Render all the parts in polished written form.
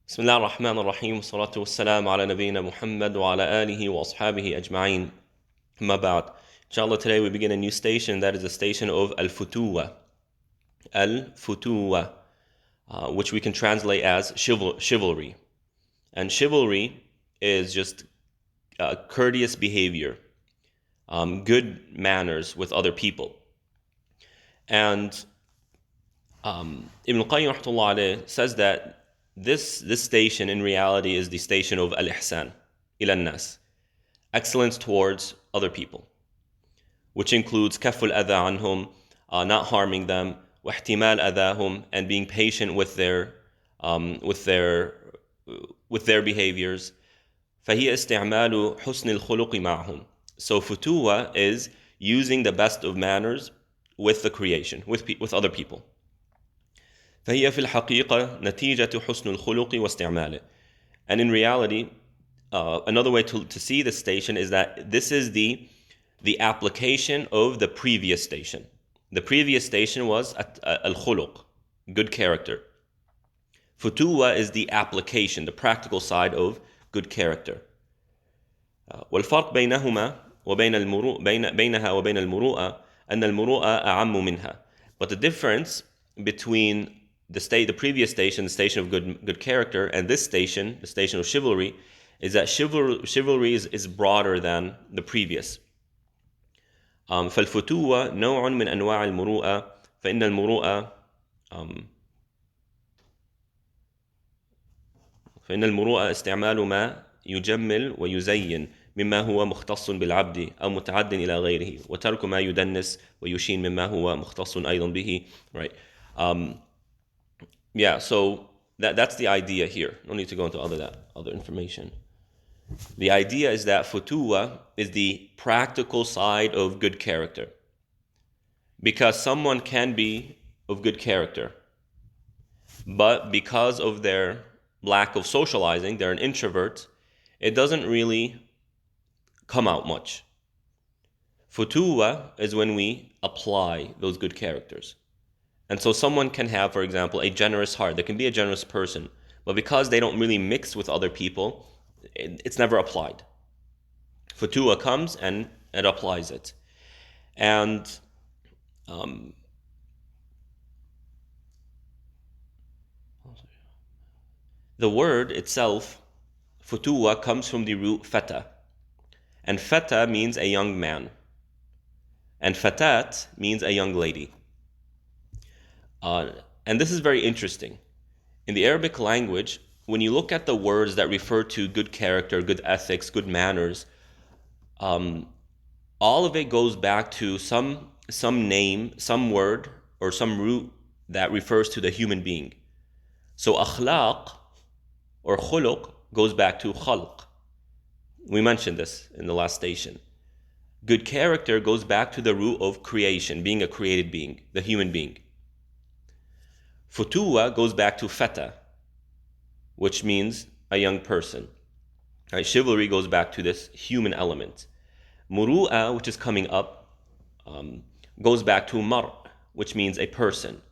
بسم الله الرحمن الرحيم والصلاة والسلام على نبينا محمد وعلى آله وأصحابه أجمعين. أما بعد. Inshallah, today we begin a new station, that is the station of al-Futuwwah. Al-Futuwwah, which we can translate as chivalry. And chivalry is just courteous behavior, good manners with other people. And Ibn Qayyim rahmatullah alayh says that this station in reality is the station of al-ihsan, ila nas, excellence towards other people, which includes kaful adha anhum, not harming them, wa ihtimal adahum, and being patient with their behaviors. فهي استعمال حسن الخلق معهم. So futuwwah is using the best of manners with the creation, with other people. فهي في الحقيقة نتيجة حسن الخلق واستعماله. And in reality, another way to see this station is that this is the application of the previous station. The previous station was al-khuluq, good character. Futuwwah is the application, the practical side of good character. والفرق بينهما وبين بينها وبين المروءة أن المروءة أعم منها. But the difference between the previous station, the station of good character, and this station, the station of chivalry, is that chivalry is broader than the previous. فالفتوة نوع من أنواع المروءة فإن المروءة استعمال ما يجمل ويزين مما هو مختص بالعبد أو متعد إلى غيره وترك ما يدنس ويشين مما هو مختص أيضا به. Right. Yeah, so that's the idea here. No need to go into other information. The idea is that futuwwah is the practical side of good character. Because someone can be of good character, but because of their lack of socializing, they're an introvert, it doesn't really come out much. Futuwwah is when we apply those good characters. And so someone can have, for example, a generous heart. They can be a generous person, but because they don't really mix with other people, it's never applied. Futuwwah comes and it applies it. And the word itself, futuwwah, comes from the root fata. And fata means a young man. And fatat means a young lady. And this is very interesting. In the Arabic language, when you look at the words that refer to good character, good ethics, good manners, all of it goes back to some name, some word, or some root that refers to the human being. So akhlaq or khuluq goes back to khalq. We mentioned this in the last station. Good character goes back to the root of creation, being a created being, the human being. Futuwwah goes back to fata, which means a young person. Right? Chivalry goes back to this human element. Muru'ah, which is coming up, goes back to mar, which means a person,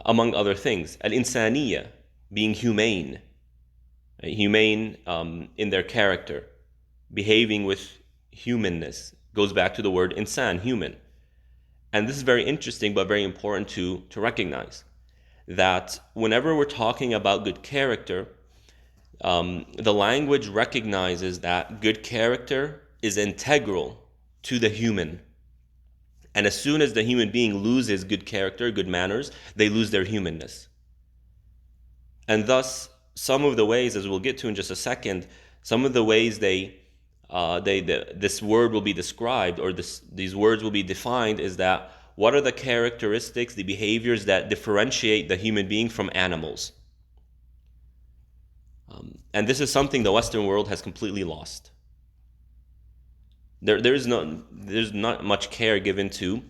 among other things. Al-insaniyya, being humane, right? Humane in their character, behaving with humanness, goes back to the word insan, human. And this is very interesting but very important to recognize that whenever we're talking about good character, the language recognizes that good character is integral to the human. And as soon as the human being loses good character, good manners, they lose their humanness. And thus, some of the ways, as we'll get to in just a second, some of the ways this word will be described, or these words will be defined, is that what are the characteristics, the behaviors that differentiate the human being from animals? And this is something the Western world has completely lost. There's not much care given to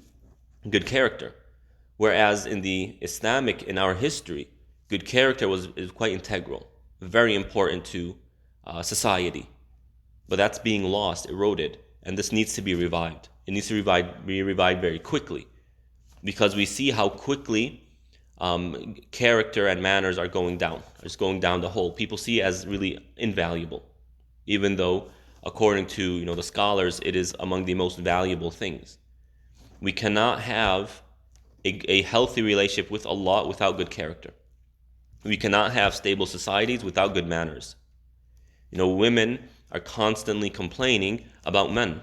good character, whereas in our history, good character is quite integral, very important to society. But that's being lost, eroded, and this needs to be revived. It needs to be revived very quickly, because we see how quickly character and manners are going down. It's going down the hole. People see it as really invaluable, even though, according to the scholars, it is among the most valuable things. We cannot have a healthy relationship with Allah without good character. We cannot have stable societies without good manners. Women are constantly complaining about men.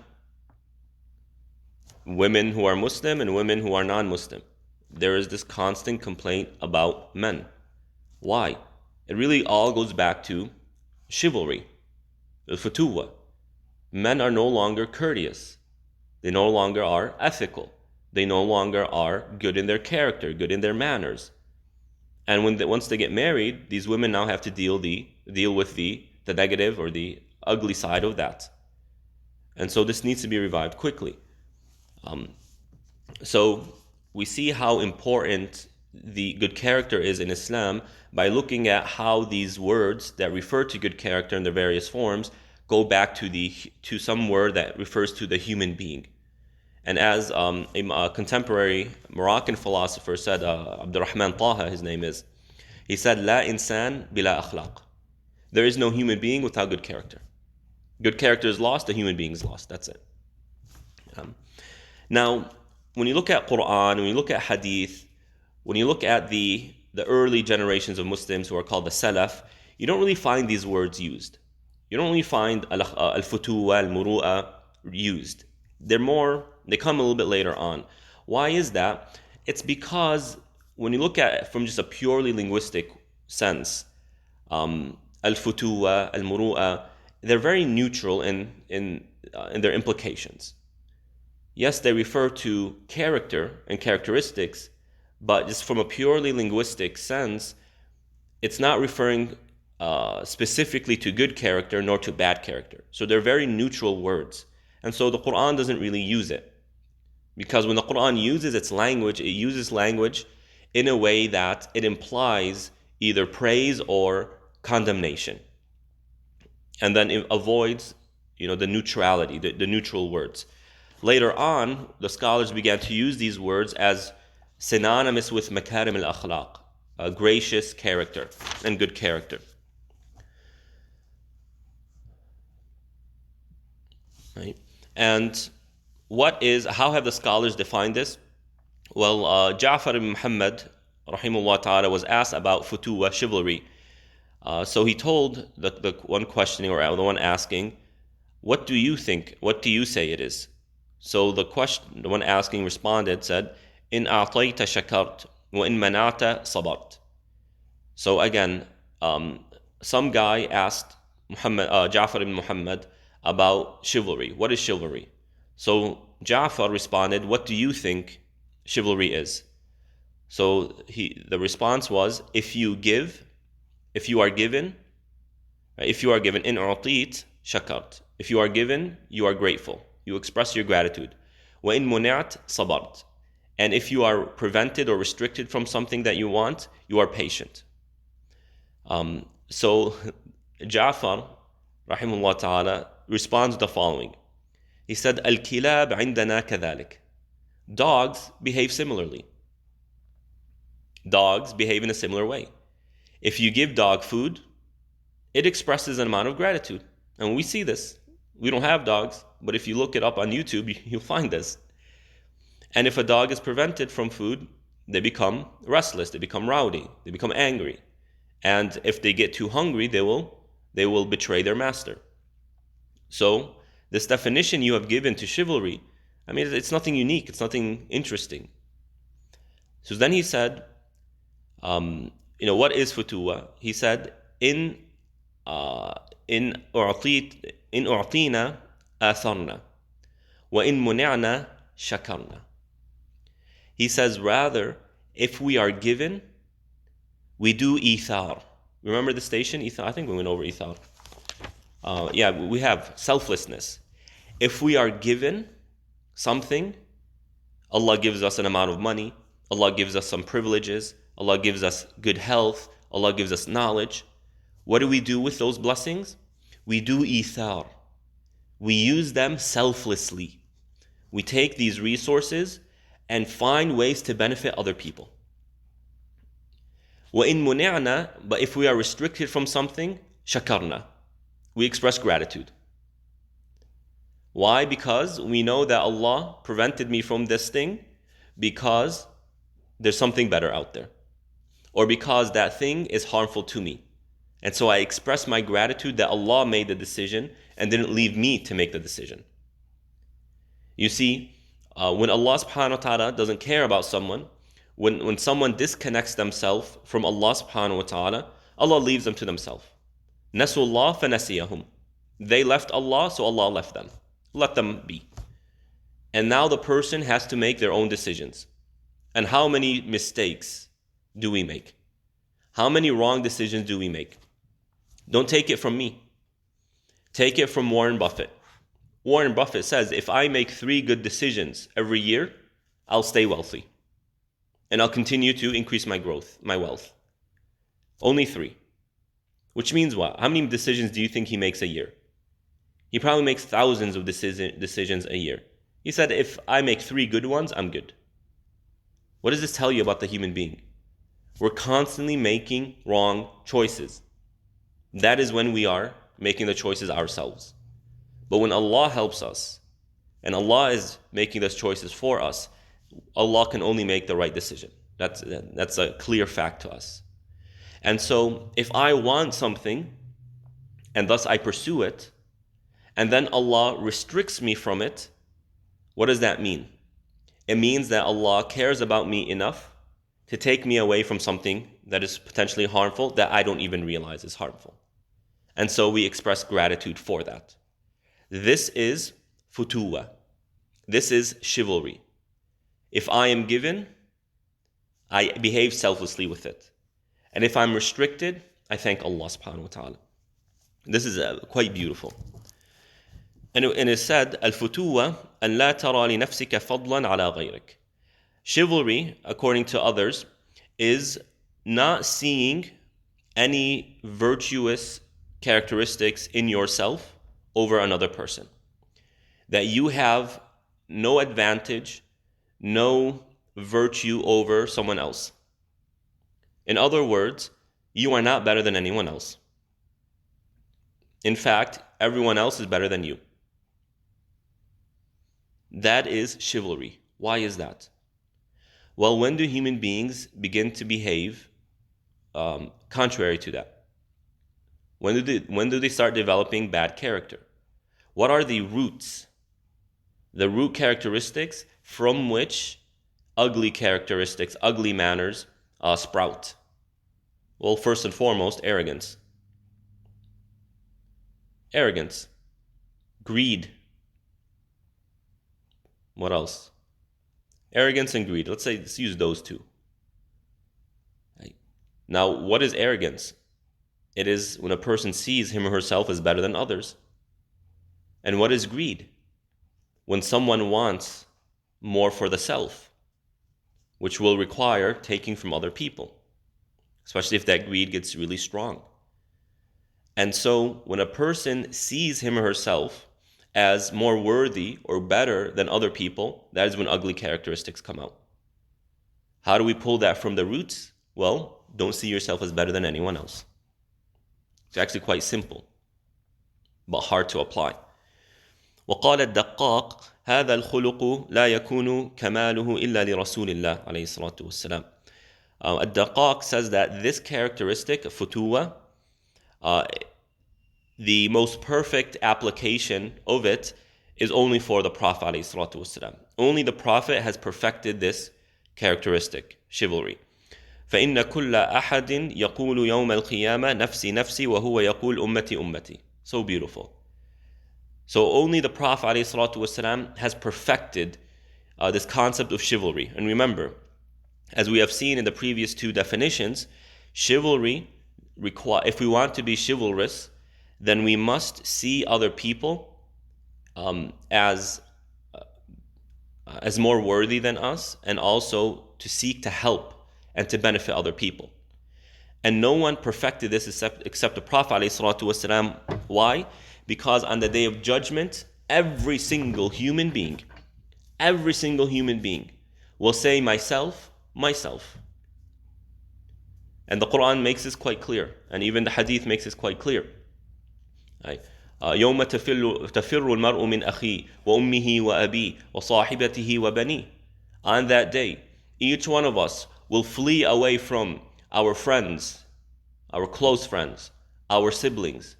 Women who are Muslim and women who are non-Muslim. There is this constant complaint about men. Why? It really all goes back to chivalry, al-Futuwwah. Men are no longer courteous. They no longer are ethical. They no longer are good in their character, good in their manners. And once they get married, these women now have to deal with the negative or the ugly side of that. And so this needs to be revived quickly. So we see how important the good character is in Islam by looking at how these words that refer to good character in their various forms go back to some word that refers to the human being. And as a contemporary Moroccan philosopher said, Abdurrahman Taha, his name is, he said, "La insan bila akhlaq." There is no human being without good character. Good character is lost, the human being is lost. That's it. Now, when you look at Quran, when you look at Hadith, when you look at the early generations of Muslims who are called the Salaf, you don't really find these words used. You don't really find al-Futuwwah, al-Muru'ah used. They come a little bit later on. Why is that? It's because when you look at it from just a purely linguistic sense, al-Futuwwah, al-Muru'ah, they're very neutral in their implications. Yes, they refer to character and characteristics, but just from a purely linguistic sense, it's not referring specifically to good character nor to bad character. So they're very neutral words. And so the Quran doesn't really use it. Because when the Quran uses its language, it uses language in a way that it implies either praise or condemnation. And then it avoids, the neutrality, the neutral words. Later on, the scholars began to use these words as synonymous with makarim al-akhlaq, a gracious character and good character. Right? And how have the scholars defined this? Well, Ja'far ibn Muhammad, rahimahullah ta'ala, was asked about Futuwwah, chivalry. So he told the one questioning, or the one asking, "What do you think? What do you say it is?" So the one asking said, "In a'tayta shakart, wa in mana'ta sabart." So again, some guy asked Ja'far ibn Muhammad about chivalry. What is chivalry? So Ja'far responded, "What do you think chivalry is?" So the response was, if you are given, in u'tit shakart. If you are given, you are grateful. You express your gratitude. Wa in muna'at sabart. And if you are prevented or restricted from something that you want, you are patient. So Ja'far, rahimahullah ta'ala, responds the following. He said, "Al-kilab indana kadhalik." Dogs behave similarly. Dogs behave in a similar way. If you give dog food, it expresses an amount of gratitude. And we see this. We don't have dogs, but if you look it up on YouTube, you'll find this. And if a dog is prevented from food, they become restless, they become rowdy, they become angry. And if they get too hungry, they will betray their master. So this definition you have given to chivalry, it's nothing unique, it's nothing interesting. So then he said, what is Futuwwah? He said, in u'tina atharna, wa in muni'na shakarna. He says, rather, if we are given, we do ithar. Remember the station? Ithar? I think we went over ithar. We have selflessness. If we are given something, Allah gives us an amount of money, Allah gives us some privileges, Allah gives us good health, Allah gives us knowledge. What do we do with those blessings? We do ithar. We use them selflessly. We take these resources and find ways to benefit other people. وَإِن مُنِعْنَا, but if we are restricted from something, شَكَرْنَا, we express gratitude. Why? Because we know that Allah prevented me from this thing because there's something better out there, or because that thing is harmful to me. And so I express my gratitude that Allah made the decision and didn't leave me to make the decision. You see, when Allah subhanahu wa ta'ala doesn't care about someone, when someone disconnects themselves from Allah subhanahu wa ta'ala, Allah leaves them to themselves. Nasullah fanasiyahum. They left Allah, so Allah left them. Let them be. And now the person has to make their own decisions. And how many mistakes do we make? How many wrong decisions do we make? Don't take it from me. Take it from Warren Buffett. Warren Buffett says, if I make 3 good decisions every year, I'll stay wealthy. And I'll continue to increase my growth, my wealth. Only 3. Which means what? How many decisions do you think he makes a year? He probably makes thousands of decisions a year. He said, if I make 3 good ones, I'm good. What does this tell you about the human being? We're constantly making wrong choices. That is when we are making the choices ourselves. But when Allah helps us, and Allah is making those choices for us, Allah can only make the right decision. That's a clear fact to us. And so, if I want something, and thus I pursue it, and then Allah restricts me from it, what does that mean? It means that Allah cares about me enough to take me away from something that is potentially harmful that I don't even realize is harmful. And so we express gratitude for that. This is Futuwwah. This is chivalry. If I am given, I behave selflessly with it. And if I'm restricted, I thank Allah subhanahu wa ta'ala. This is quite beautiful. And it said, Al-Futuwwah an la tara li nafsika fadlan ala ghayrik. Chivalry, according to others, is not seeing any virtuous characteristics in yourself over another person. That you have no advantage, no virtue over someone else. In other words, you are not better than anyone else. In fact, everyone else is better than you. That is chivalry. Why is that? Well, when do human beings begin to behave contrary to that? When do they start developing bad character? What are the roots? The root characteristics from which ugly characteristics, ugly manners sprout? Well, first and foremost, arrogance. Arrogance. Greed. What else? Arrogance and greed. Let's use those 2. Now, what is arrogance? It is when a person sees him or herself as better than others. And what is greed? When someone wants more for the self, which will require taking from other people, especially if that greed gets really strong. And so, when a person sees him or herself as more worthy or better than other people, that is when ugly characteristics come out. How do we pull that from the roots? Well, don't see yourself as better than anyone else. It's actually quite simple, but hard to apply. وقال الدقاق هذا الخلق لا يكون كماله إلا لرسول الله عليه الصلاة والسلام. Al-Daqaq says that this characteristic, Futuwwah, the most perfect application of it is only for the Prophet ﷺ. Only the Prophet has perfected this characteristic, chivalry. فإن كل أحد يقول يوم القيامة نفسي نفسي وهو يقول أمتي أمتي. So beautiful. So only the Prophet ﷺ has perfected this concept of chivalry. And remember, as we have seen in the previous 2 definitions, chivalry, if we want to be chivalrous, then we must see other people as more worthy than us, and also to seek to help and to benefit other people. And no one perfected this except the Prophet ﷺ. Why? Because on the day of judgment, every single human being will say, myself, myself. And the Quran makes this quite clear, and even the Hadith makes this quite clear. Right? يوم تفر المرء من أخيه وأمه وأبيه وصاحبته وبنيه. On that day, each one of us will flee away from our friends, our close friends, our siblings,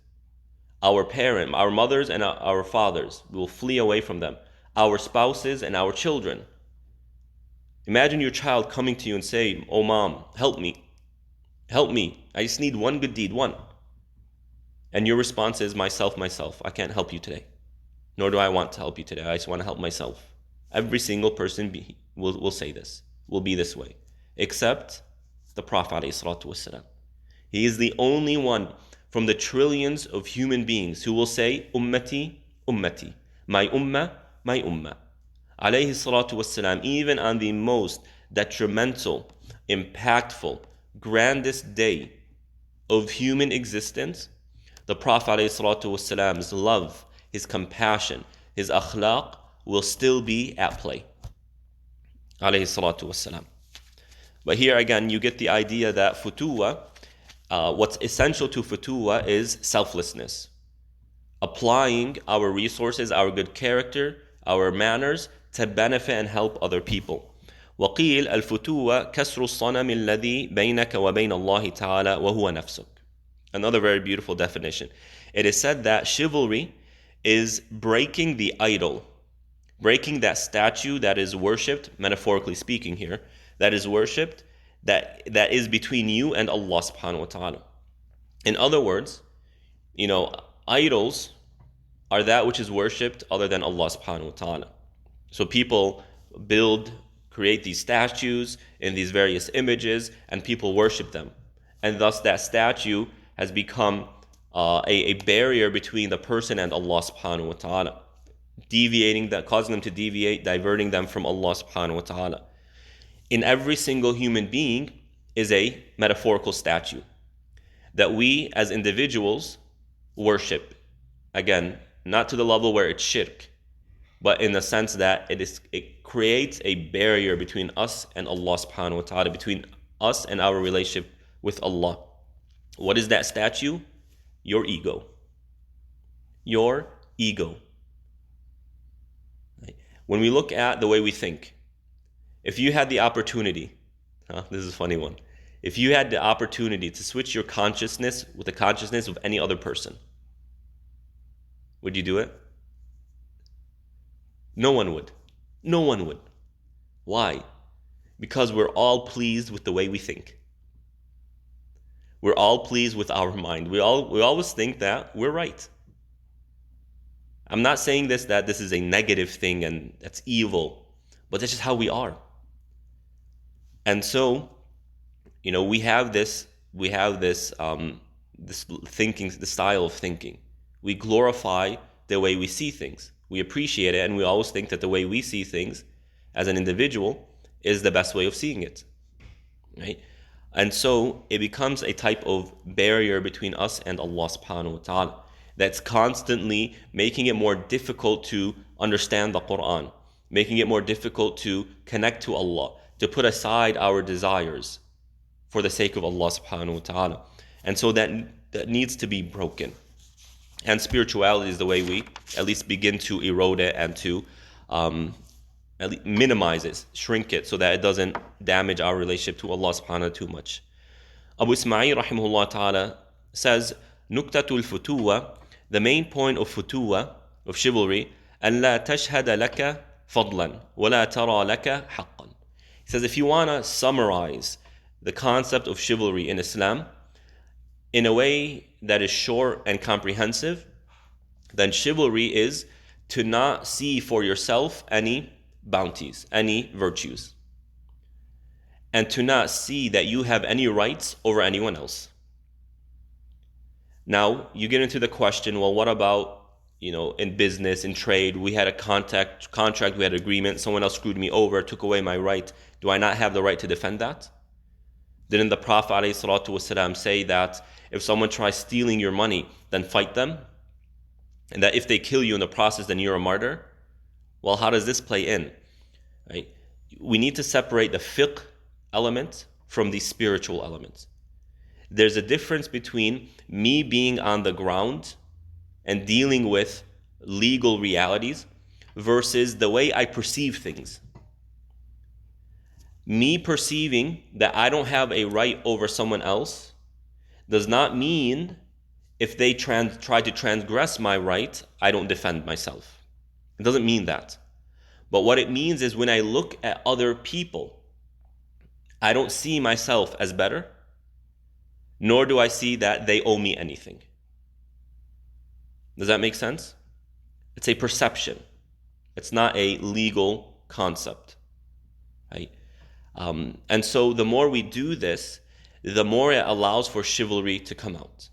our parents, our mothers and our fathers. We will flee away from them, our spouses and our children. Imagine your child coming to you and saying, "Oh mom, help me. Help me. I just need one good deed, one." And your response is, myself, I can't help you today. Nor do I want to help you today. I just want to help myself. Every single person will say this, will be this way. Except the Prophet ﷺ. He is the only one from the trillions of human beings who will say, Ummati, Ummati. My ummah, my ummah. Alayhi salatu wassalam, even on the most detrimental, impactful, grandest day of human existence, the Prophet ﷺ's love, his compassion, his akhlaq will still be at play. Alayhi salatu wassalam. But here again, you get the idea that Futuwwah, what's essential to Futuwwah is selflessness. Applying our resources, our good character, our manners to benefit and help other people. وقيل الفتوة كسر الصنم الذي بينك وبين الله تعالى وهو نفسك. Another very beautiful definition. It is said that chivalry is breaking the idol, breaking that statue that is worshipped, metaphorically speaking here, that is worshipped, that is between you and Allah subhanahu wa ta'ala. In other words, idols are that which is worshipped other than Allah subhanahu wa ta'ala. So people create these statues in these various images, and people worship them. And thus that statue has become a barrier between the person and Allah subhanahu wa ta'ala, causing them to deviate, diverting them from Allah subhanahu wa ta'ala. In every single human being is a metaphorical statue that we as individuals worship. Again, not to the level where it's shirk, but in the sense that it creates a barrier between us and Allah subhanahu wa ta'ala, between us and our relationship with Allah. What is that statue? Your ego. Your ego. When we look at the way we think, if you had the opportunity, this is a funny one, if you had the opportunity to switch your consciousness with the consciousness of any other person, would you do it? No one would. No one would. Why? Because we're all pleased with the way we think. We're all pleased with our mind. We always think that we're right. I'm not saying that this is a negative thing and that's evil, but that's just how we are. And so, we have this thinking, the style of thinking. We glorify the way we see things. We appreciate it, and we always think that the way we see things as an individual is the best way of seeing it, right? And so it becomes a type of barrier between us and Allah subhanahu wa ta'ala that's constantly making it more difficult to understand the Quran, making it more difficult to connect to Allah, to put aside our desires for the sake of Allah subhanahu wa ta'ala. And so that needs to be broken. And spirituality is the way we at least begin to erode it and to minimize it, shrink it, so that it doesn't damage our relationship to Allah subhanahu wa ta'ala too much. Abu Ismail rahimahullah ta'ala says, Nuktatul Futuwwah, the main point of Futuwwah, of chivalry, أن لا تشهد لك فضلا ولا ترى لك حقا. He says, if you want to summarize the concept of chivalry in Islam in a way that is short and comprehensive, then chivalry is to not see for yourself any bounties, any virtues, and to not see that you have any rights over anyone else. Now, you get into the question, well, what about, in business, in trade, we had a contract, we had an agreement, someone else screwed me over, took away my right. Do I not have the right to defend that? Didn't the Prophet ﷺ say that if someone tries stealing your money, then fight them? And that if they kill you in the process, then you're a martyr? Well, how does this play in? Right? We need to separate the fiqh element from the spiritual elements. There's a difference between me being on the ground and dealing with legal realities versus the way I perceive things. Me perceiving that I don't have a right over someone else does not mean if they try to transgress my right, I don't defend myself. It doesn't mean that. But what it means is when I look at other people, I don't see myself as better, nor do I see that they owe me anything. Does that make sense? It's a perception. It's not a legal concept, right? And so the more we do this, the more it allows for chivalry to come out.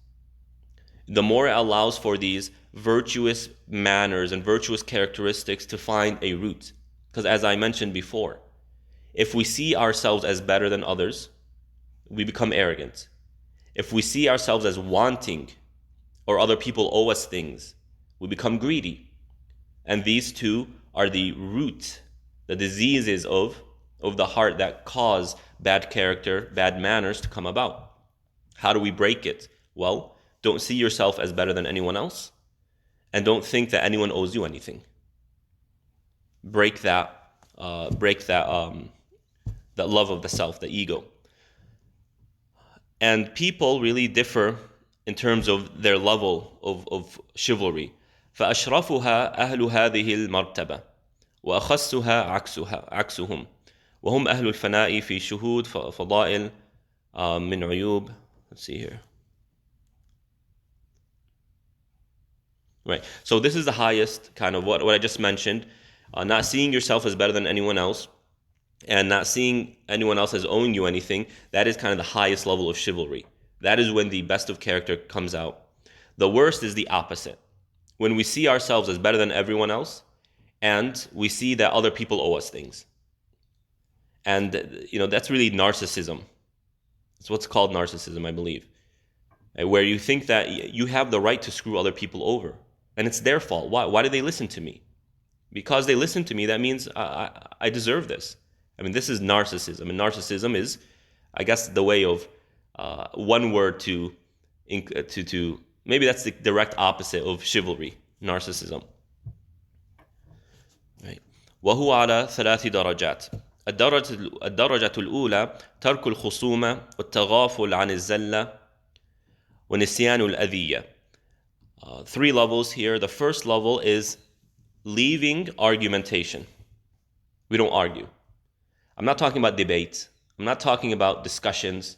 The more it allows for these virtuous manners and virtuous characteristics to find a root. Because as I mentioned before, if we see ourselves as better than others, we become arrogant. If we see ourselves as wanting or other people owe us things, we become greedy. And these two are the root, the diseases of the heart that cause bad character, bad manners to come about. How do we break it? Well, don't see yourself as better than anyone else, and don't think that anyone owes you anything. Break that love of the self, the ego. And people really differ in terms of their level of chivalry. فأشرفها أهل هذه المرتبة وأخصها عكسهم وهم أهل الفناء في شهود فضائل من عيوب. Let's see here. Right. So this is the highest kind of what I just mentioned. Not seeing yourself as better than anyone else and not seeing anyone else as owing you anything. That is kind of the highest level of chivalry. That is when the best of character comes out. The worst is the opposite. When we see ourselves as better than everyone else and we see that other people owe us things. And that's really narcissism. It's what's called narcissism, I believe. Where you think that you have the right to screw other people over. And it's their fault. Why do they listen to me? Because they listen to me, that means I deserve this. I mean, this is narcissism. And narcissism is, I guess, the way of one word to maybe that's the direct opposite of chivalry, narcissism. Right. وهو على 3 درجات. الدرجة الأولى ترك الخصومة والتغافل عن الزلة ونسيان الأذية. 3 levels here. The first level is leaving argumentation. We don't argue. I'm not talking about debate. I'm not talking about discussions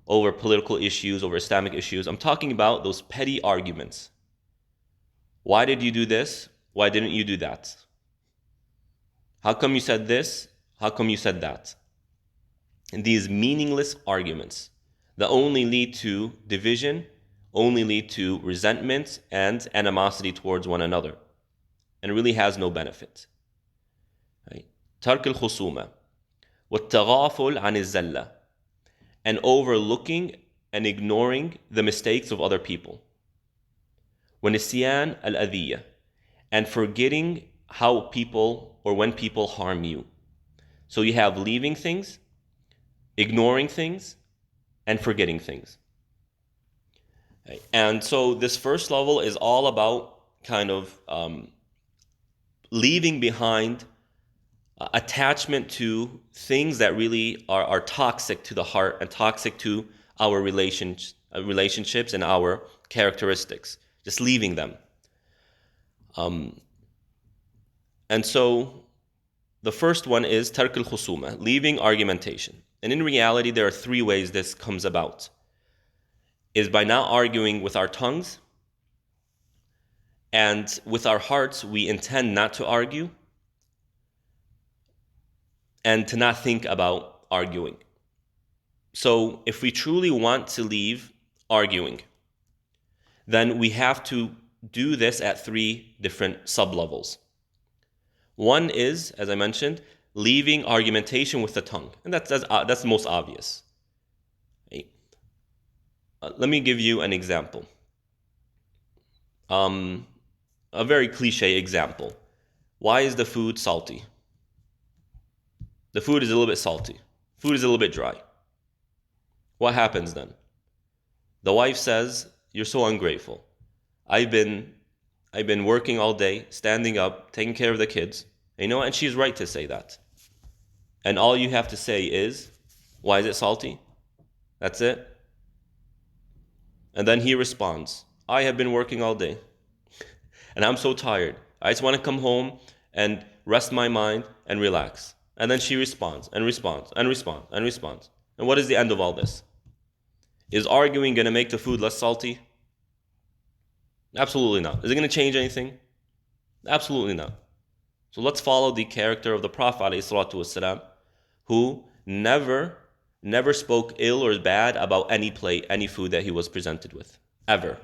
over political issues, over Islamic issues. I'm talking about those petty arguments. Why did you do this? Why didn't you do that? How come you said this? How come you said that? And these meaningless arguments that only lead to division, only lead to resentment and animosity towards one another, and really has no benefit. Right? ترك الخصومة والتغافل عن الزلة, and overlooking and ignoring the mistakes of other people. ونسيان الأذية, and forgetting how people or when people harm you. So you have leaving things, ignoring things, and forgetting things. Okay. And so this first level is all about kind of leaving behind attachment to things that really are toxic to the heart and toxic to our relationships and our characteristics. Just leaving them. And so the first one is tark al-khusuma, leaving argumentation. And in reality, there are 3 ways this comes about. Is by not arguing with our tongues, and with our hearts we intend not to argue, and to not think about arguing. So if we truly want to leave arguing, then we have to do this at 3 different sub-levels. One is, as I mentioned, leaving argumentation with the tongue. And that's the most obvious. Okay. Let me give you an example. A very cliche example. Why is the food salty? The food is a little bit salty. Food is a little bit dry. What happens then? The wife says, "You're so ungrateful. I've been working all day, standing up, taking care of the kids." And you know what? And she's right to say that. And all you have to say is, "Why is it salty?" That's it. And then he responds, "I have been working all day and I'm so tired. I just want to come home and rest my mind and relax." And then she responds and responds and responds and responds. And what is the end of all this? Is arguing going to make the food less salty? Absolutely not. Is it going to change anything? Absolutely not. So let's follow the character of the Prophet ﷺ, who never spoke ill or bad about any plate, any food that he was presented with, ever.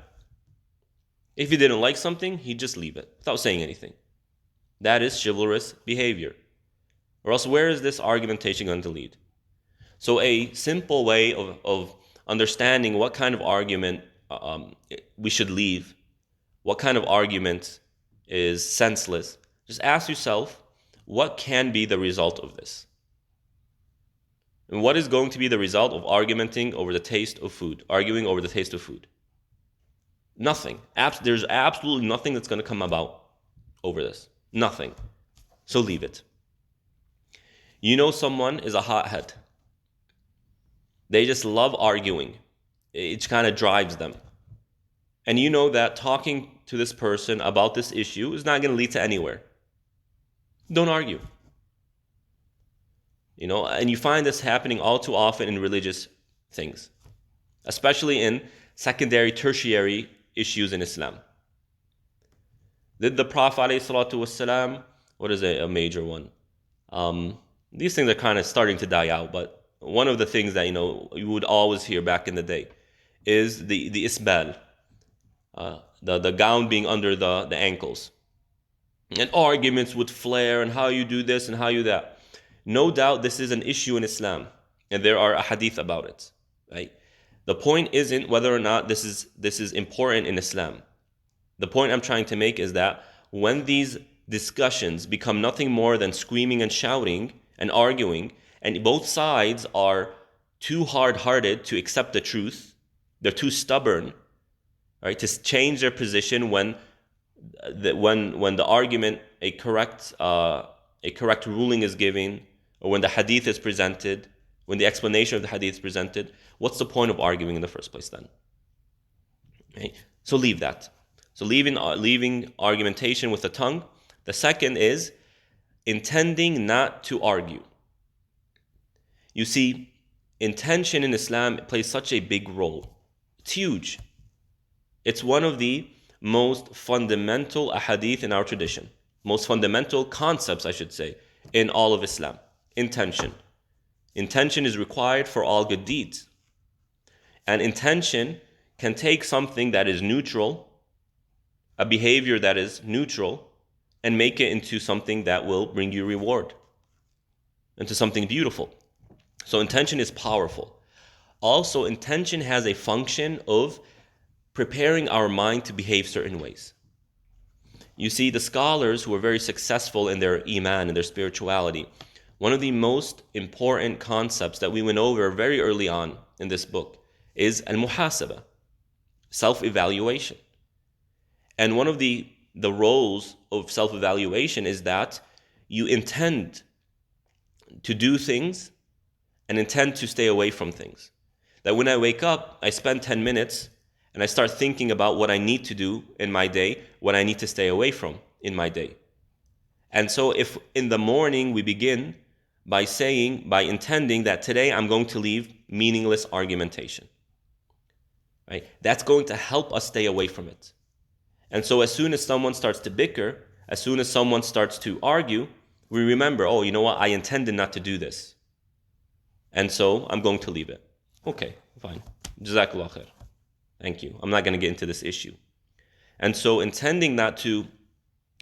If he didn't like something, he'd just leave it without saying anything. That is chivalrous behavior. Or else where is this argumentation going to lead? So a simple way of understanding what kind of argument we should leave, what kind of argument is senseless, just ask yourself, what can be the result of this? And what is going to be the result of arguing over the taste of food? Arguing over the taste of food. Nothing. There's absolutely nothing that's going to come about over this. Nothing. So leave it. You know someone is a hothead. They just love arguing. It kind of drives them. And you know that talking to this person about this issue is not going to lead to anywhere. Don't argue. You know, and you find this happening all too often in religious things, especially in secondary, tertiary issues in Islam. Did the Prophet ﷺ, what is a major one? These things are kind of starting to die out, but one of the things that, you know, you would always hear back in the day is the isbal, the gown being under the ankles. And arguments would flare and how you do this and how you that. No doubt this is an issue in Islam, and there are a hadith about it. Right? The point isn't whether or not this is important in Islam. The point I'm trying to make is that when these discussions become nothing more than screaming and shouting and arguing, and both sides are too hard-hearted to accept the truth, they're too stubborn, right, to change their position when the argument a correct ruling is given, or when the hadith is presented, when the explanation of the hadith is presented, what's the point of arguing in the first place then? Okay? So leave that. So leaving argumentation with the tongue. The second is intending not to argue. You see, intention in Islam plays such a big role. It's huge. It's one of the most fundamental ahadith in our tradition, most fundamental concepts, I should say, in all of Islam. Intention. Intention is required for all good deeds. And intention can take something that is neutral, a behavior that is neutral, and make it into something that will bring you reward, into something beautiful. So intention is powerful. Also, intention has a function of preparing our mind to behave certain ways. You see, the scholars who are very successful in their iman and their spirituality, one of the most important concepts that we went over very early on in this book is al-muhasaba, self-evaluation. And one of the roles of self-evaluation is that you intend to do things and intend to stay away from things. That when I wake up, I spend 10 minutes and I start thinking about what I need to do in my day, what I need to stay away from in my day. And so if in the morning we begin by intending that today I'm going to leave meaningless argumentation, right? That's going to help us stay away from it. And so as soon as someone starts to bicker, as soon as someone starts to argue, we remember, oh, you know what, I intended not to do this. And so I'm going to leave it. Okay, fine. Jazakallah khair. Thank you. I'm not going to get into this issue. And so intending not to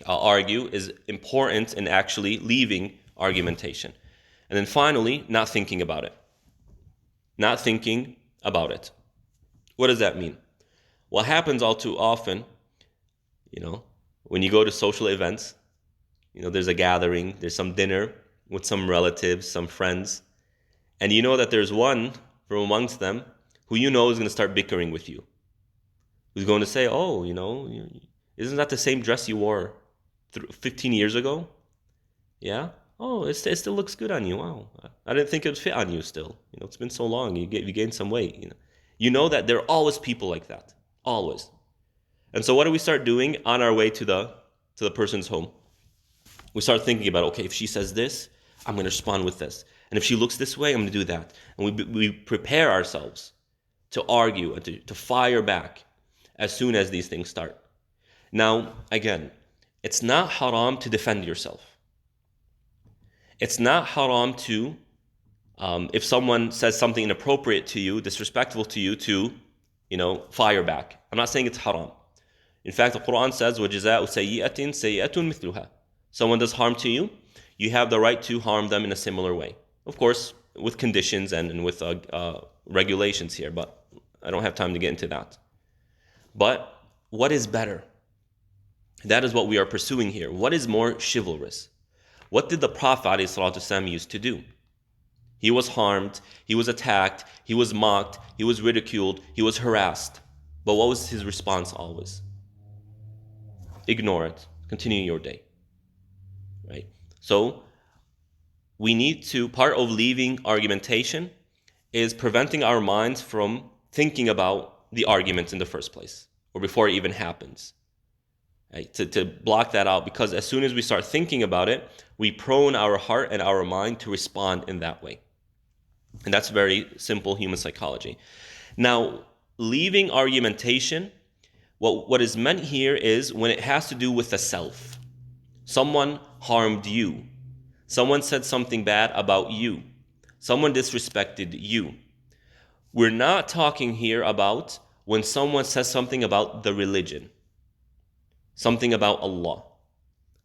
argue is important in actually leaving argumentation. And then finally, not thinking about it. Not thinking about it. What does that mean? What happens all too often, when you go to social events, there's a gathering, there's some dinner with some relatives, some friends, and you know that there's one from amongst them who you know is going to start bickering with you, who's going to say, oh, isn't that the same dress you wore 15 years ago? Yeah? Oh, it still looks good on you. Wow. I didn't think it would fit on you still. It's been so long. You gained some weight. You know that there are always people like that. Always. And so what do we start doing on our way to the person's home? We start thinking about, okay, if she says this, I'm going to respond with this. And if she looks this way, I'm going to do that. And we prepare ourselves to argue and to fire back as soon as these things start. Now, again, it's not haram to defend yourself. It's not haram to, if someone says something inappropriate to you, disrespectful to you, to, fire back. I'm not saying it's haram. In fact, the Quran says, وَجَزَاءُ سَيِّئَةٍ سَيِّئَةٌ مِثْلُهَا. Someone does harm to you, you have the right to harm them in a similar way. Of course, with conditions and with regulations here, but I don't have time to get into that. But what is better? That is what we are pursuing here. What is more chivalrous? What did the Prophet ﷺ used to do? He was harmed, he was attacked, he was mocked, he was ridiculed, he was harassed. But what was his response always? Ignore it. Continue your day. Right? So, we need to, part of leaving argumentation is preventing our minds from thinking about the argument in the first place, or before it even happens. Right? To block that out, because as soon as we start thinking about it, we prone our heart and our mind to respond in that way. And that's very simple human psychology. Now, leaving argumentation, what is meant here is when it has to do with the self. Someone harmed you. Someone said something bad about you. Someone disrespected you. We're not talking here about when someone says something about the religion, something about Allah,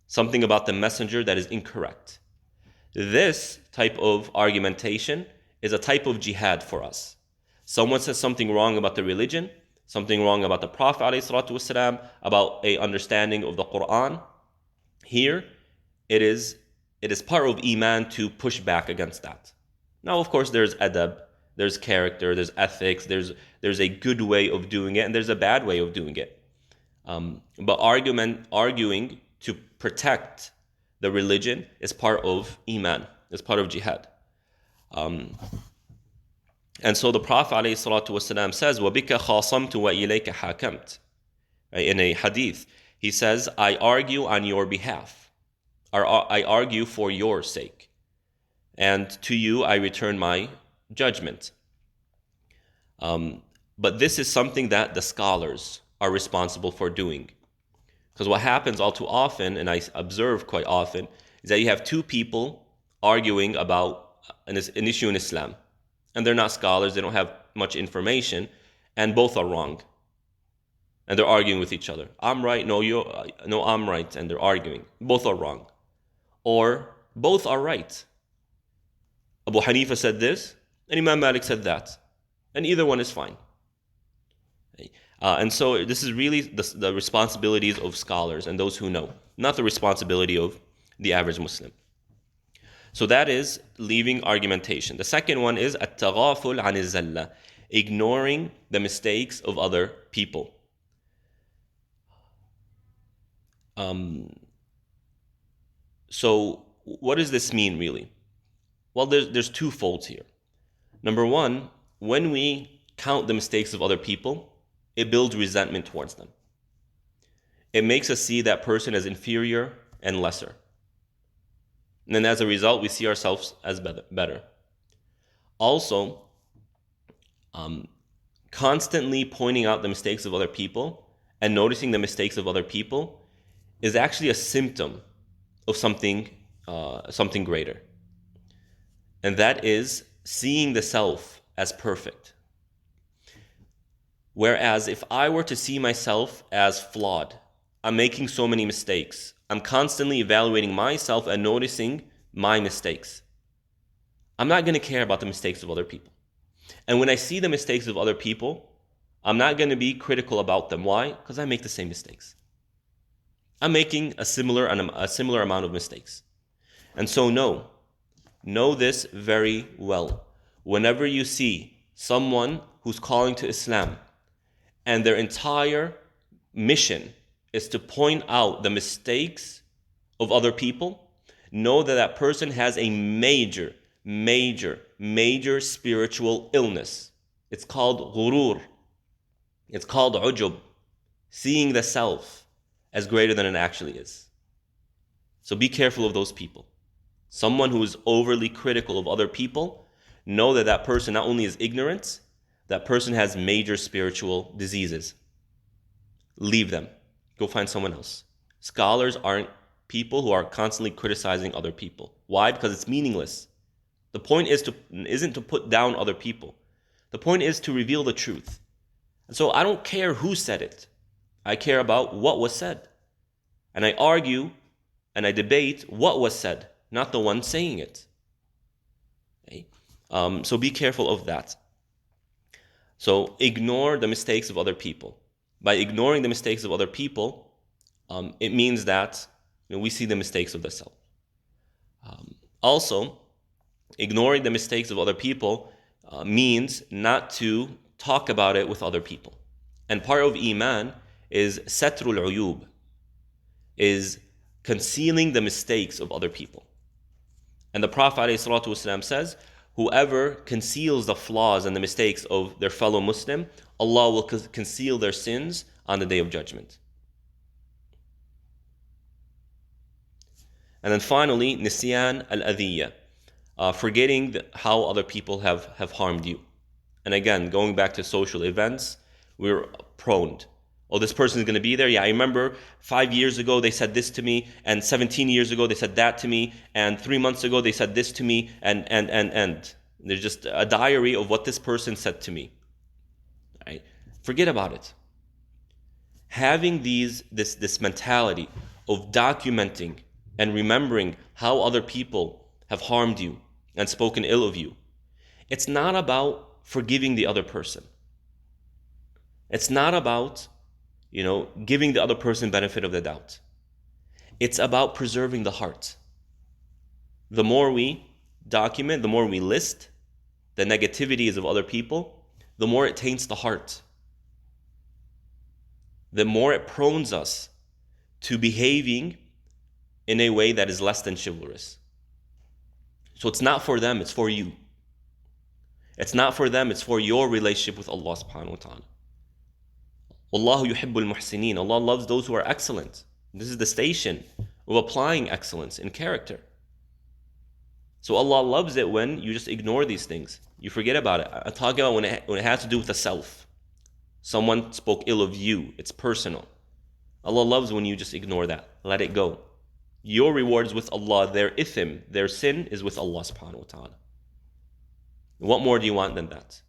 something about the messenger that is incorrect. This type of argumentation is a type of jihad for us. Someone says something wrong about the religion, something wrong about the Prophet ﷺ, about a understanding of the Quran. Here, it is part of Iman to push back against that. Now, of course, there's adab, there's character, there's ethics, there's a good way of doing it, and there's a bad way of doing it. But arguing to protect the religion is part of Iman, is part of jihad. And so the Prophet ﷺ says, وَبِكَ خَاصَمْتُ وَإِلَيْكَ حَاكَمْتُ. In a hadith, he says, I argue on your behalf. I argue for your sake. And to you I return my judgment. But this is something that the scholars are responsible for doing. Because what happens all too often, and I observe quite often, is that you have two people arguing about an issue in Islam. And they're not scholars, they don't have much information, and both are wrong. And they're arguing with each other. I'm right, no, I'm right, and they're arguing. Both are wrong. Or both are right. Abu Hanifa said this, and Imam Malik said that. And either one is fine. And so this is really the responsibilities of scholars and those who know, not the responsibility of the average Muslim. So that is leaving argumentation. The second one is at-taghaful an az-zalla, ignoring the mistakes of other people. So what does this mean really? Well, there's two folds here. Number one, when we count the mistakes of other people, it builds resentment towards them. It makes us see that person as inferior and lesser. And then as a result, we see ourselves as better. Also, constantly pointing out the mistakes of other people and noticing the mistakes of other people is actually a symptom of something greater. And that is seeing the self as perfect. Whereas if I were to see myself as flawed, I'm making so many mistakes, I'm constantly evaluating myself and noticing my mistakes, I'm not going to care about the mistakes of other people. And when I see the mistakes of other people, I'm not going to be critical about them. Why? Because I make the same mistakes. I'm making a similar amount of mistakes. And so know this very well. Whenever you see someone who's calling to Islam and their entire mission is to point out the mistakes of other people, know that that person has a major, major, major spiritual illness. It's called ghurur. It's called ujub, seeing the self as greater than it actually is. So be careful of those people. Someone who is overly critical of other people, know that that person not only is ignorant, that person has major spiritual diseases. Leave them. Go find someone else. Scholars aren't people who are constantly criticizing other people. Why? Because it's meaningless. The point isn't to put down other people. The point is to reveal the truth. And so I don't care who said it. I care about what was said. And I argue and I debate what was said, not the one saying it. Okay? So be careful of that. So ignore the mistakes of other people. By ignoring the mistakes of other people, it means that we see the mistakes of the self. Also, ignoring the mistakes of other people means not to talk about it with other people. And part of Iman is satrul uyub, is concealing the mistakes of other people. And the Prophet ﷺ says, whoever conceals the flaws and the mistakes of their fellow Muslim, Allah will conceal their sins on the Day of Judgment. And then finally, nisyan al-adhiyya, forgetting how other people have harmed you. And again, going back to social events, we're prone. Oh, this person is going to be there? Yeah, I remember 5 years ago they said this to me, and 17 years ago they said that to me, and 3 months ago they said this to me, and. There's just a diary of what this person said to me. Right? Forget about it. Having this mentality of documenting and remembering how other people have harmed you and spoken ill of you, it's not about forgiving the other person. It's not about, giving the other person benefit of the doubt. It's about preserving the heart. The more we document, the more we list the negativities of other people, the more it taints the heart. The more it prones us to behaving in a way that is less than chivalrous. So it's not for them, it's for you. It's not for them, it's for your relationship with Allah subhanahu wa ta'ala. Wallahu yuhibbul muhsineen. Allah loves those who are excellent. This is the station of applying excellence in character. So Allah loves it when you just ignore these things. You forget about it. I'm talking about when it has to do with the self. Someone spoke ill of you. It's personal. Allah loves when you just ignore that. Let it go. Your reward is with Allah. Their ithim, their sin is with Allah subhanahu wa ta'ala. What more do you want than that?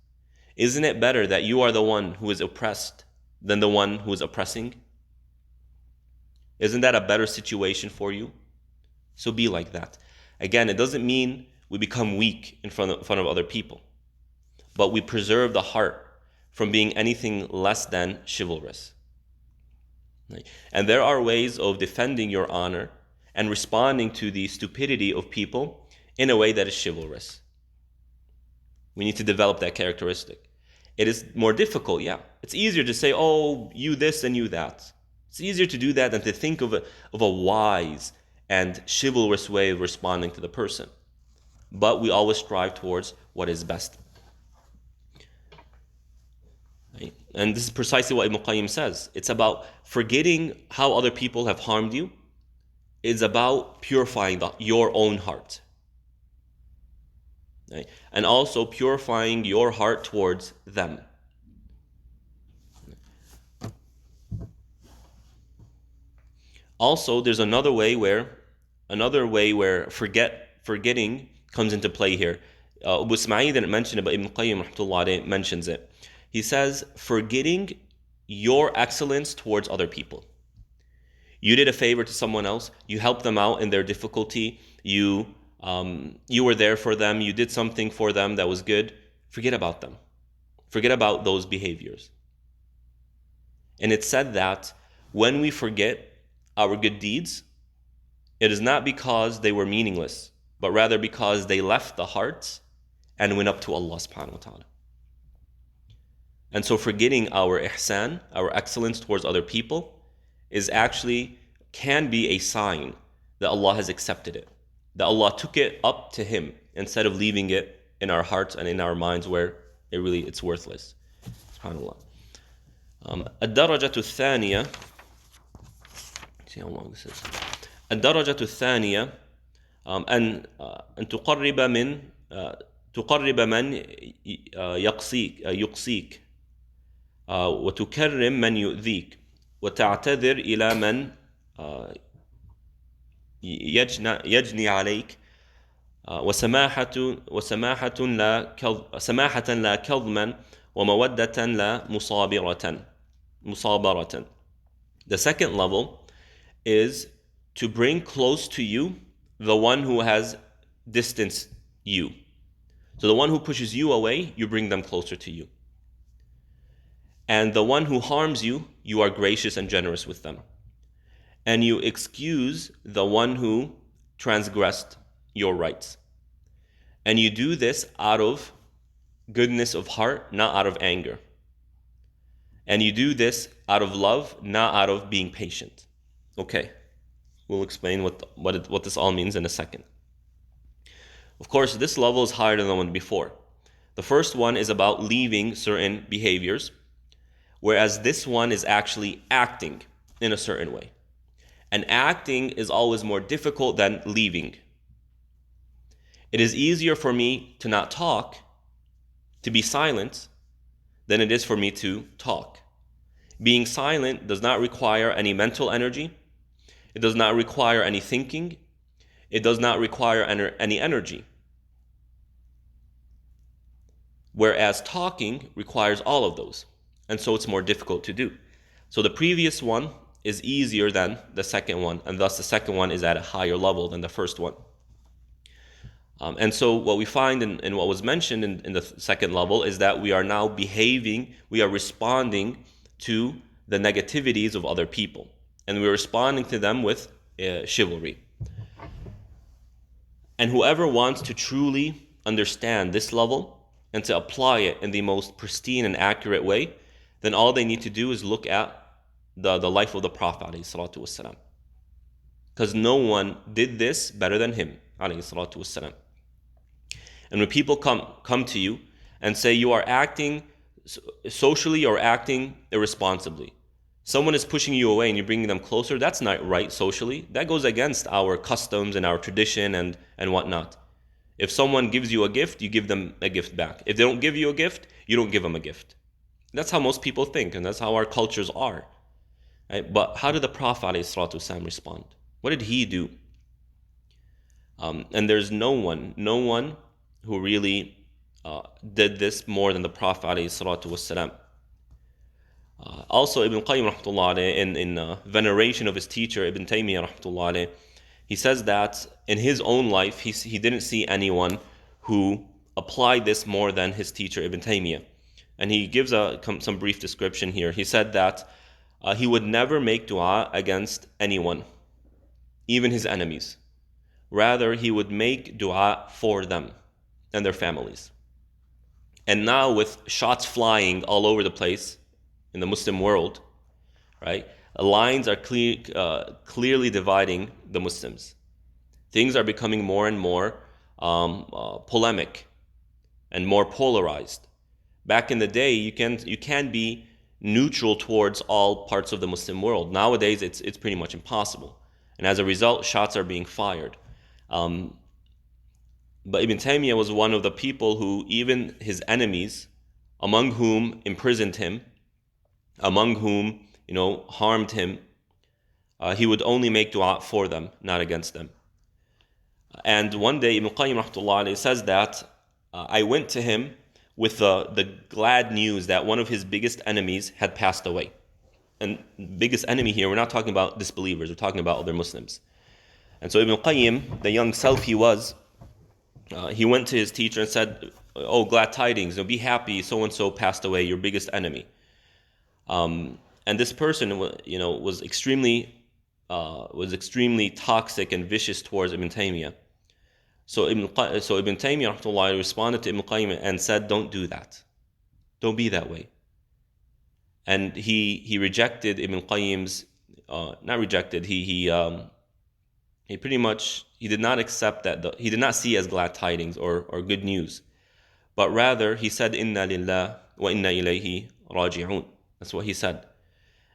Isn't it better that you are the one who is oppressed than the one who is oppressing? Isn't that a better situation for you? So be like that. Again, it doesn't mean we become weak in front of other people, but we preserve the heart from being anything less than chivalrous. And there are ways of defending your honor and responding to the stupidity of people in a way that is chivalrous. We need to develop that characteristic. It is more difficult, yeah. It's easier to say, oh, you this and you that. It's easier to do that than to think of a wise and chivalrous way of responding to the person. But we always strive towards what is best. Right? And this is precisely what Ibn Qayyim says. It's about forgetting how other people have harmed you. It's about purifying your own heart. Right? And also purifying your heart towards them. Also, there's another way where forgetting comes into play here. Abu Ismail didn't mention it, but Ibn Qayyim rahmatullah alayhi mentions it. He says, forgetting your excellence towards other people. You did a favor to someone else, you helped them out in their difficulty, you were there for them, you did something for them that was good. Forget about them. Forget about those behaviors. And it's said that when we forget our good deeds, it is not because they were meaningless, but rather because they left the heart and went up to Allah subhanahu wa ta'ala. And so forgetting our ihsan, our excellence towards other people, is actually can be a sign that Allah has accepted it, that Allah took it up to Him instead of leaving it in our hearts and in our minds where it's worthless. SubhanAllah. الدرجة الثانية, see how long this is. الدرجة الثانية أن تقرب من يقصيك وتكرم من يؤذيك وتعتذر إلى من يجني عليك وسماحة لا كظما ومودة لا مصابرة. The second level is to bring close to you the one who has distanced you. So the one who pushes you away, you bring them closer to you. And the one who harms you, you are gracious and generous with them. And you excuse the one who transgressed your rights. And you do this out of goodness of heart, not out of anger. And you do this out of love, not out of being patient. Okay, we'll explain what this all means in a second. Of course, this level is higher than the one before. The first one is about leaving certain behaviors, whereas this one is actually acting in a certain way. And acting is always more difficult than leaving. It is easier for me to not talk, to be silent, than it is for me to talk. Being silent does not require any mental energy. It does not require any thinking. It does not require any energy. Whereas talking requires all of those. And so it's more difficult to do. So the previous one is easier than the second one, and thus the second one is at a higher level than the first one. And so what we find in what was mentioned in the second level is that we are now behaving, we are responding to the negativities of other people. And we're responding to them with chivalry. And whoever wants to truly understand this level and to apply it in the most pristine and accurate way, then all they need to do is look at the life of the Prophet ﷺ. Because no one did this better than him ﷺ. And when people come to you and say you are acting socially or acting irresponsibly, someone is pushing you away and you're bringing them closer, that's not right socially. That goes against our customs and our tradition and whatnot. If someone gives you a gift, you give them a gift back. If they don't give you a gift, you don't give them a gift. That's how most people think, and that's how our cultures are. Right? But how did the Prophet ﷺ respond? What did he do? And there's no one who really did this more than the Prophet ﷺ. Also, Ibn Qayyim rahmatullah alayhi, in veneration of his teacher Ibn Taymiyyah rahmatullah alayhi, he says that in his own life he didn't see anyone who applied this more than his teacher Ibn Taymiyyah. And he gives some brief description here. He said that he would never make dua against anyone, even his enemies. Rather, he would make dua for them and their families. And now with shots flying all over the place in the Muslim world, right? Lines are clearly dividing the Muslims. Things are becoming more and more polemic and more polarized. Back in the day, you can be neutral towards all parts of the Muslim world. Nowadays, it's pretty much impossible. And as a result, shots are being fired. But Ibn Taymiyyah was one of the people who, even his enemies, among whom imprisoned him, among whom harmed him, he would only make dua for them, not against them. And one day Ibn Qayyim rahmatullah alayhi says that I went to him with the glad news that one of his biggest enemies had passed away. And biggest enemy here, we're not talking about disbelievers, we're talking about other Muslims. And so Ibn Qayyim, the young self he was, he went to his teacher and said, "Oh, glad tidings, be happy, so-and-so passed away, your biggest enemy." And this person, was extremely toxic and vicious towards Ibn Taymiyyah. So Ibn Taymiyyah rahmatullah responded to Ibn Qayyim and said, "Don't do that. Don't be that way. And he rejected Ibn Qayyim's, not rejected, he pretty much, he did not accept that, he did not see as glad tidings or good news. But rather, he said, Inna lillah wa inna ilayhi raji'un. That's what he said.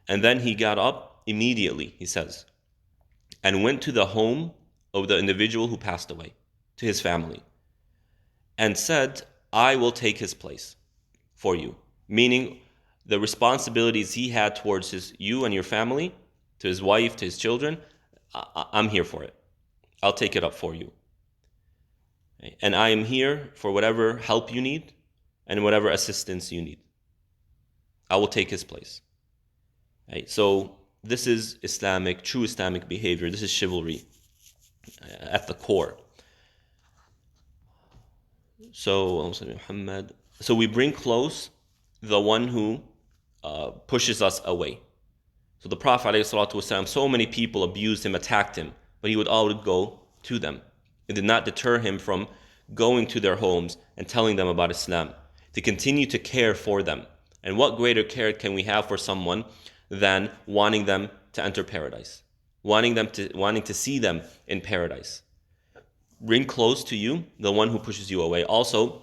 And then he got up immediately, he says, and went to the home of the individual who passed away, to his family, and said, I will take his place for you. Meaning, the responsibilities he had towards you and your family, to his wife, to his children, I'm here for it. I'll take it up for you. And I am here for whatever help you need and whatever assistance you need. I will take his place. So this is Islamic, true Islamic behavior. This is chivalry at the core. So we bring close the one who pushes us away. So the Prophet ﷺ, so many people abused him, attacked him, but he would always go to them. It did not deter him from going to their homes and telling them about Islam, to continue to care for them. And what greater care can we have for someone than wanting them to enter paradise, wanting to see them in paradise? Bring close to you the one who pushes you away. Also,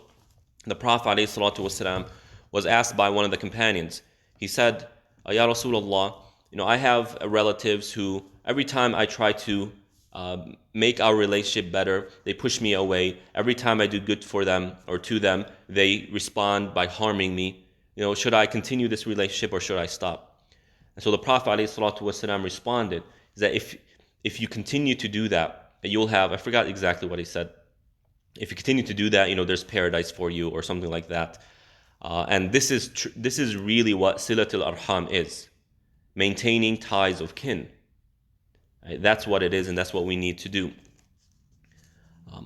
the Prophet ﷺ was asked by one of the companions. He said, Ya Rasulullah, I have relatives who every time I try to make our relationship better, they push me away. Every time I do good for them or to them, they respond by harming me. Should I continue this relationship or should I stop? And so the Prophet ﷺ responded that if you continue to do that, you'll have, I forgot exactly what he said. If you continue to do that, there's paradise for you or something like that. And this is really what silatul arham is, maintaining ties of kin. Right? That's what it is, and that's what we need to do.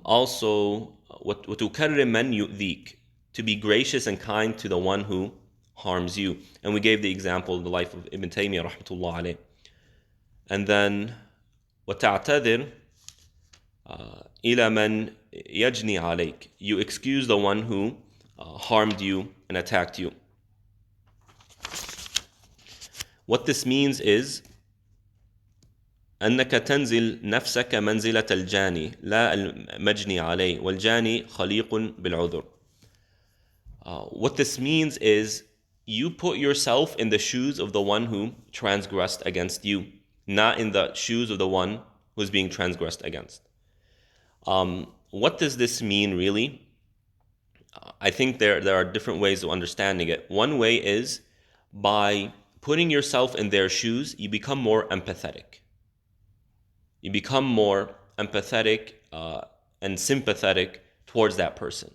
Also, وَتُكَرِّمْ مَنْ يُؤْذِيكَ, to be gracious and kind to the one who harms you. And we gave the example of the life of Ibn Taymiyyah rahmatullah alayh. And then وَتَعْتَذِرْ إِلَى مَنْ يَجْنِي عَلَيْكَ, you excuse the one who harmed you and attacked you. What this means is أنك تنزل نفسك منزلة الجاني لا المجني عليه والجاني خليق بالعذر. What this means is you put yourself in the shoes of the one who transgressed against you, not in the shoes of the one who's being transgressed against. What does this mean really? I think there are different ways of understanding it. One way is by putting yourself in their shoes, you become more empathetic. You become more empathetic and sympathetic towards that person.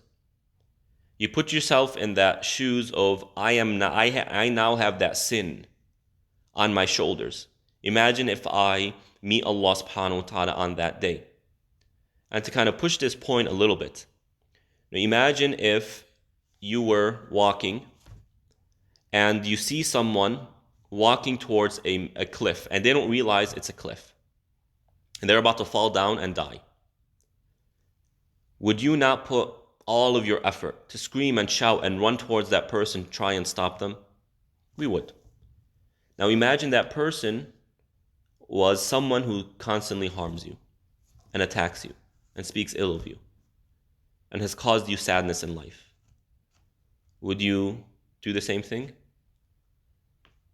You put yourself in that shoes of I now have that sin on my shoulders. Imagine if I meet Allah subhanahu wa ta'ala on that day. And to kind of push this point a little bit, now imagine if you were walking and you see someone walking towards a cliff and they don't realize it's a cliff and they're about to fall down and die. Would you not put all of your effort to scream and shout and run towards that person, try and stop them? We would. Now imagine that person was someone who constantly harms you and attacks you and speaks ill of you and has caused you sadness in life. Would you do the same thing?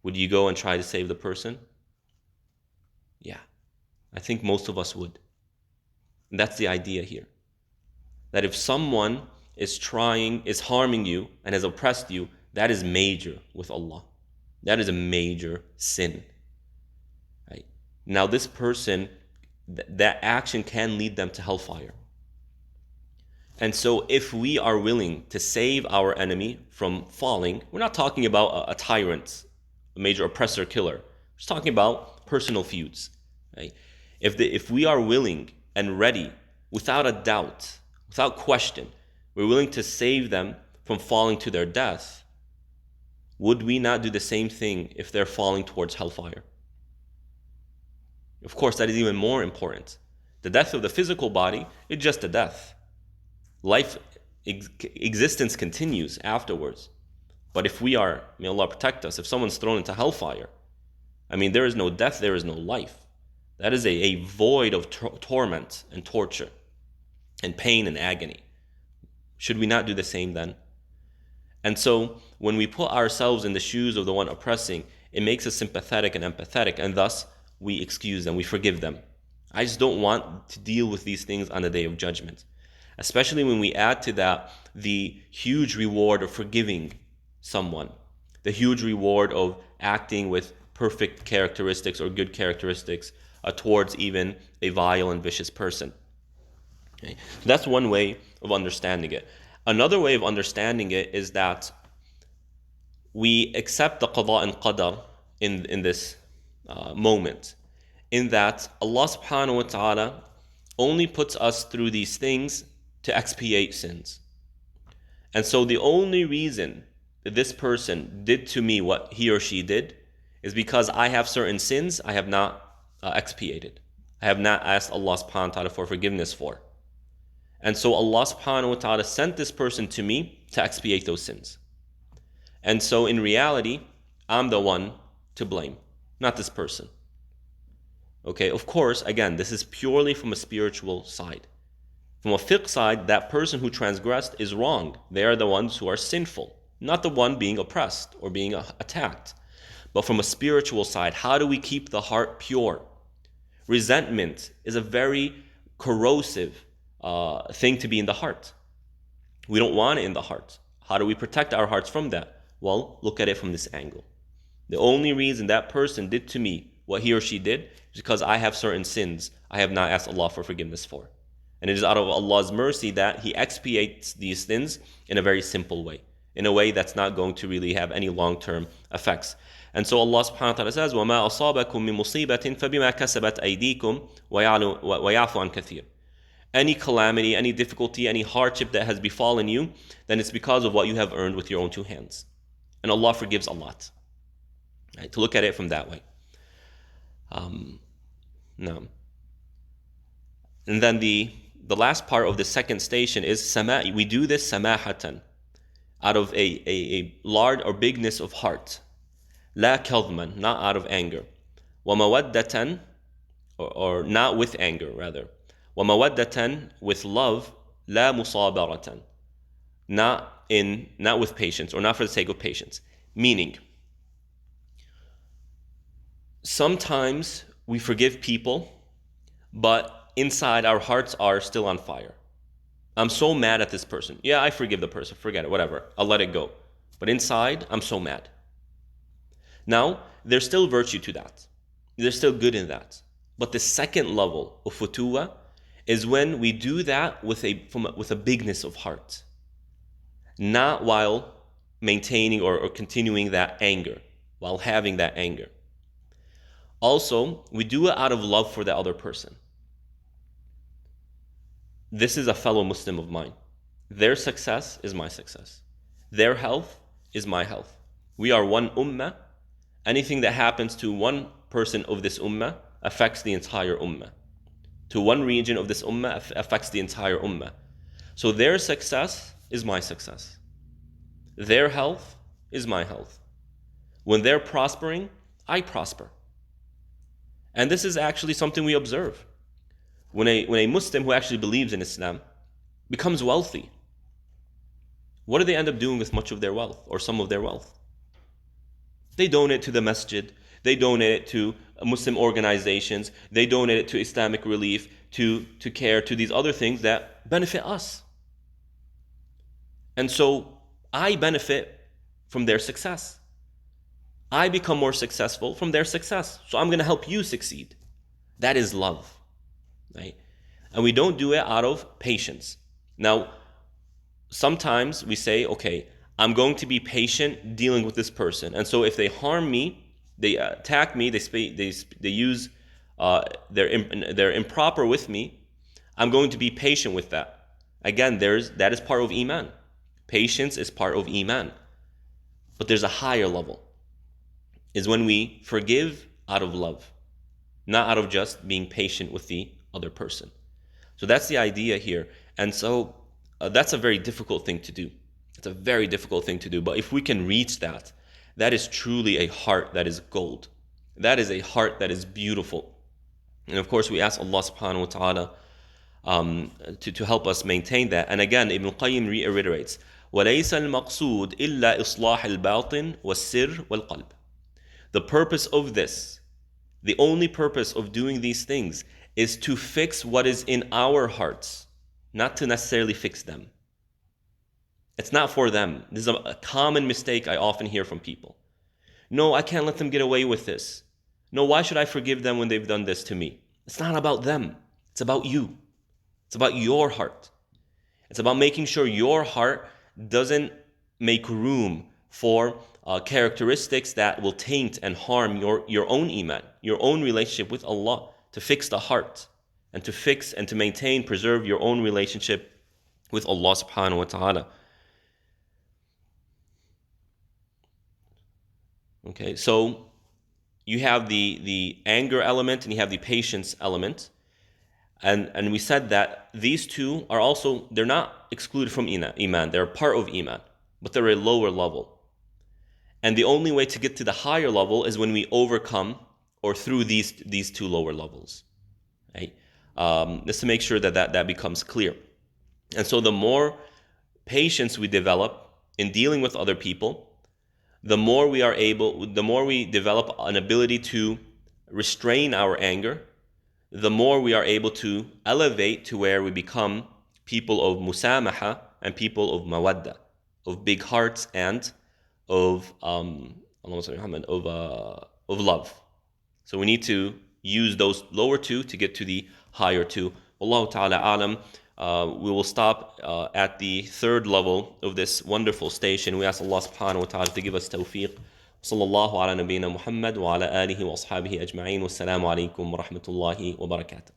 Would you go and try to save the person? Yeah, I think most of us would. And that's the idea here. That if someone is harming you and has oppressed you, that is major with Allah. That is a major sin. Right? Now this person, that action can lead them to hellfire. And so if we are willing to save our enemy from falling, we're not talking about a tyrant, a major oppressor killer. We're just talking about personal feuds. Right? If we are willing and ready, without a doubt, without question, we're willing to save them from falling to their death, would we not do the same thing if they're falling towards hellfire? Of course, that is even more important. The death of the physical body is just a death. Existence continues afterwards. But if we are, may Allah protect us, if someone's thrown into hellfire, I mean, there is no death, there is no life. That is a void of torment and torture and pain and agony. Should we not do the same then? And so when we put ourselves in the shoes of the one oppressing, it makes us sympathetic and empathetic, and thus we excuse them, we forgive them. I just don't want to deal with these things on the day of judgment. Especially when we add to that the huge reward of forgiving someone, the huge reward of acting with perfect characteristics or good characteristics towards even a vile and vicious person. Okay. That's one way of understanding it. Another way of understanding it is that we accept the qada and qadar in this moment, in that Allah subhanahu wa ta'ala only puts us through these things to expiate sins. And so the only reason that this person did to me what he or she did is because I have certain sins I have not expiated. I have not asked Allah subhanahu wa ta'ala for forgiveness for. And so Allah subhanahu wa ta'ala sent this person to me to expiate those sins. And so in reality, I'm the one to blame, not this person. Okay, of course, again, this is purely from a spiritual side. From a fiqh side, that person who transgressed is wrong. They are the ones who are sinful, not the one being oppressed or being attacked. But from a spiritual side, how do we keep the heart pure? Resentment is a very corrosive thing to be in the heart. We don't want it in the heart. How do we protect our hearts from that? Well, look at it from this angle. The only reason that person did to me what he or she did is because I have certain sins I have not asked Allah for forgiveness for. And it is out of Allah's mercy that He expiates these sins in a very simple way, in a way that's not going to really have any long-term effects. And so Allah subhanahu wa ta'ala says, وَمَا أَصَابَكُم مِّن مُّصِيبَةٍ فَبِمَا كَسَبَتْ أَيْدِيكُمْ وَيَعْفُ عَن كَثِيرٍ. Any calamity, any difficulty, any hardship that has befallen you, then it's because of what you have earned with your own two hands. And Allah forgives a lot. Right? To look at it from that way. No. And then the last part of the second station is sama. We do this samahatan, out of a large or bigness of heart. La kadhman, not out of anger. Wa mawaddatan, or not with anger, rather. Wa mawaddatan, with love. La musabaratan, not with patience, or not for the sake of patience. Meaning, sometimes we forgive people, but inside our hearts are still on fire. I'm so mad at this person. Yeah, I forgive the person, forget it, whatever. I'll let it go. But inside, I'm so mad. Now, there's still virtue to that. There's still good in that. But the second level of futuwwah is when we do that with a bigness of heart. Not while maintaining or continuing that anger, while having that anger. Also, we do it out of love for the other person. This is a fellow Muslim of mine. Their success is my success. Their health is my health. We are one ummah. Anything that happens to one person of this ummah affects the entire ummah. To one region of this ummah affects the entire ummah. So their success is my success. Their health is my health. When they're prospering, I prosper. And this is actually something we observe. When a Muslim who actually believes in Islam becomes wealthy, what do they end up doing with much of their wealth, or some of their wealth? They donate to the masjid, they donate it to Muslim organizations, they donate it to Islamic relief, to care, to these other things that benefit us. And so I benefit from their success. I become more successful from their success. So I'm going to help you succeed. That is love. Right? And we don't do it out of patience. Now, sometimes we say, okay, I'm going to be patient dealing with this person. And so if they harm me, they attack me, they use, they're improper with me, I'm going to be patient with that. Again, that is part of Iman. Patience is part of Iman. But there's a higher level. Is when we forgive out of love, not out of just being patient with the other person. So that's the idea here. And so that's a very difficult thing to do. It's a very difficult thing to do. But if we can reach that, that is truly a heart that is gold. That is a heart that is beautiful. And of course, we ask Allah subhanahu wa ta'ala to help us maintain that. And again, Ibn Qayyim reiterates, وَلَيْسَ الْمَقْصُودِ إِلَّا إِصْلَاحِ الْبَاطِنِ وَالسِّرِّ وَالْقَلْبِ. The purpose of this, the only purpose of doing these things, is to fix what is in our hearts, not to necessarily fix them. It's not for them. This is a common mistake I often hear from people. No, I can't let them get away with this. No, why should I forgive them when they've done this to me? It's not about them. It's about you. It's about your heart. It's about making sure your heart doesn't make room for characteristics that will taint and harm your own iman, your own relationship with Allah, to fix the heart and to fix and to maintain, preserve your own relationship with Allah subhanahu wa ta'ala. Okay, so you have the anger element and you have the patience element. And we said that these two are also, they're not excluded from iman. They're part of iman, but they're a lower level. And the only way to get to the higher level is when we overcome or through these two lower levels. Right? Just to make sure that becomes clear. And so the more patience we develop in dealing with other people, the more we develop an ability to restrain our anger, the more we are able to elevate to where we become people of musamaha and people of mawadda, of big hearts and of love. So we need to use those lower two to get to the higher two. Wallahu ta'ala alam. We will stop at the third level of this wonderful station. We ask Allah subhanahu wa ta'ala to give us tawfiq. Sallallahu ala nabiyyina Muhammad wa ala alihi wa ashabihi ajma'in. Wassalamu alaikum wa rahmatullahi wa barakatuh.